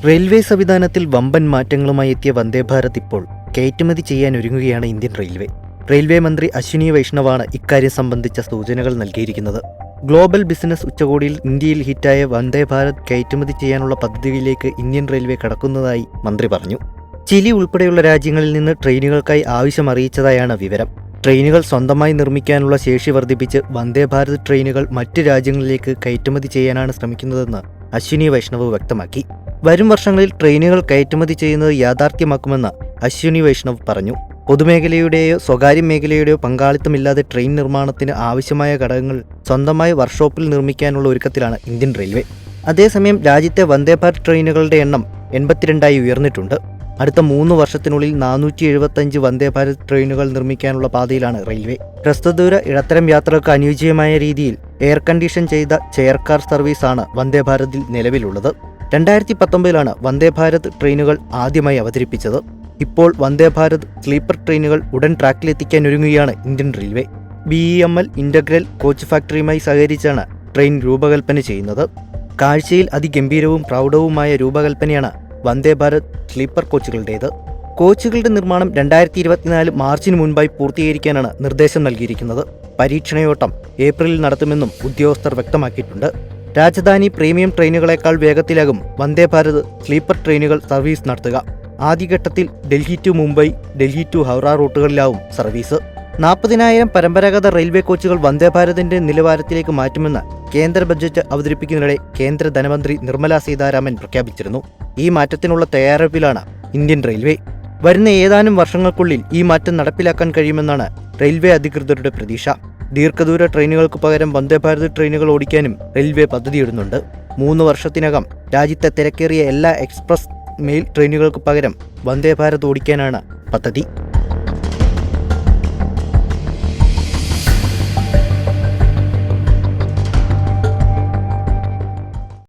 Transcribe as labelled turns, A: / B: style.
A: Railway സംവിധാനത്തിൽ വമ്പൻ മാറ്റങ്ങളുമായി എത്തിയ വന്ദേ ഭാരത് ഇപ്പോൾ കയറ്റുമതി ചെയ്യാൻ ഒരുങ്ങുകയാണ് ഇന്ത്യൻ റെയിൽവേ. റെയിൽവേ മന്ത്രി അശ്വിനി വൈഷ്ണവാണ് ഇക്കാര്യം സംബന്ധിച്ച സൂചനകൾ നൽകിയിരിക്കുന്നത്. ഗ്ലോബൽ ബിസിനസ് ഉച്ചകോടിയിൽ ഇന്ത്യയിൽ ഹിറ്റായ വന്ദേ ഭാരത് കയറ്റുമതി ചെയ്യാനുള്ള പദ്ധതിയിലേക്ക് ഇന്ത്യൻ റെയിൽവേ കടക്കുന്നതായി മന്ത്രി പറഞ്ഞു. ചിലി ഉൾപ്പെടെയുള്ള രാജ്യങ്ങളിൽ നിന്ന് ട്രെയിനുകൾക്കായി ആവശ്യം അറിയിച്ചതായാണ് വിവരം. ട്രെയിനുകൾ സ്വന്തമായി നിർമ്മിക്കാനുള്ള ശേഷി വർദ്ധിപ്പിച്ച് വന്ദേ ഭാരത് ട്രെയിനുകൾ മറ്റ് രാജ്യങ്ങളിലേക്ക് കയറ്റുമതി ചെയ്യാനാണ് ശ്രമിക്കുന്നതെന്ന് അശ്വിനി വൈഷ്ണവ് വ്യക്തമാക്കി. വരും വർഷങ്ങളിൽ ട്രെയിനുകൾ കയറ്റുമതി ചെയ്യുന്നത് യാഥാർത്ഥ്യമാക്കുമെന്ന് അശ്വിനി വൈഷ്ണവ് പറഞ്ഞു. പൊതുമേഖലയുടെയോ സ്വകാര്യ മേഖലയുടെയോ പങ്കാളിത്തമില്ലാതെ ട്രെയിൻ നിർമ്മാണത്തിന് ആവശ്യമായ ഘടകങ്ങൾ സ്വന്തമായി വർക്ക്ഷോപ്പിൽ നിർമ്മിക്കാനുള്ള ഒരുക്കത്തിലാണ് ഇന്ത്യൻ റെയിൽവേ. അതേസമയം രാജ്യത്തെ വന്ദേ ഭാരത് ട്രെയിനുകളുടെ എണ്ണം 82ആയി ഉയർന്നിട്ടുണ്ട്. അടുത്ത 3 വർഷത്തിനുള്ളിൽ 475 വന്ദേ ഭാരത് ട്രെയിനുകൾ നിർമ്മിക്കാനുള്ള പാതയിലാണ് റെയിൽവേ. ഹ്രസ്വദൂര ഇടത്തരം യാത്രകൾക്ക് അനുയോജ്യമായ രീതിയിൽ എയർ കണ്ടീഷൻ ചെയ്ത ചെയർ കാർ സർവീസാണ് വന്ദേ ഭാരതിൽ നിലവിലുള്ളത്. 2019 വന്ദേ ഭാരത് ട്രെയിനുകൾ ആദ്യമായി അവതരിപ്പിച്ചത്. ഇപ്പോൾ വന്ദേ ഭാരത് സ്ലീപ്പർ ട്രെയിനുകൾ ഉടൻ ട്രാക്കിലെത്തിക്കാൻ ഒരുങ്ങുകയാണ് Indian railway. BEML integral coach ഫാക്ടറിയുമായി സഹകരിച്ചാണ് ട്രെയിൻ രൂപകൽപ്പന ചെയ്യുന്നത്. കാഴ്ചയിൽ അതിഗംഭീരവും പ്രൗഢവുമായ രൂപകൽപ്പനയാണ് വന്ദേ ഭാരത് സ്ലീപ്പർ കോച്ചുകളുടേത്. കോച്ചുകളുടെ നിർമ്മാണം 2024 മാർച്ചിന് മുൻപായി പൂർത്തീകരിക്കാനാണ് നിർദ്ദേശം നൽകിയിരിക്കുന്നത്. പരീക്ഷണയോട്ടം ഏപ്രിലിൽ നടത്തുമെന്നും ഉദ്യോഗസ്ഥർ വ്യക്തമാക്കിയിട്ടുണ്ട്. രാജധാനി പ്രീമിയം ട്രെയിനുകളെക്കാൾ വേഗത്തിലാകും വന്ദേ ഭാരത് സ്ലീപ്പർ ട്രെയിനുകൾ സർവീസ് നടത്തുക. ആദ്യഘട്ടത്തിൽ ഡൽഹി ടു മുംബൈ, ഡൽഹി ടു ഹൗറ റൂട്ടുകളിലാവും സർവീസ്. 40,000 പരമ്പരാഗത റെയിൽവേ കോച്ചുകൾ വന്ദേ ഭാരതിന്റെ നിലവാരത്തിലേക്ക് മാറ്റുമെന്ന് കേന്ദ്ര ബജറ്റ് അവതരിപ്പിക്കുന്നതിനിടെ കേന്ദ്ര ധനമന്ത്രി നിർമ്മല സീതാരാമൻ പ്രഖ്യാപിച്ചിരുന്നു. ഈ മാറ്റത്തിനുള്ള തയ്യാറെടുപ്പിലാണ് ഇന്ത്യൻ റെയിൽവേ. വരുന്ന ഏതാനും വർഷങ്ങൾക്കുള്ളിൽ ഈ മാറ്റം നടപ്പിലാക്കാൻ കഴിയുമെന്നാണ് റെയിൽവേ അധികൃതരുടെ പ്രതീക്ഷ. ദീർഘദൂര ട്രെയിനുകൾക്ക് പകരം വന്ദേ ഭാരത് ട്രെയിനുകൾ ഓടിക്കാനും റെയിൽവേ പദ്ധതിയിടുന്നുണ്ട്. 3 വർഷത്തിനകം രാജ്യത്തെ തിരക്കേറിയ എല്ലാ എക്സ്പ്രസ് മെയിൽ ട്രെയിനുകൾക്ക് പകരം വന്ദേ ഭാരത് ഓടിക്കാനാണ് പദ്ധതി.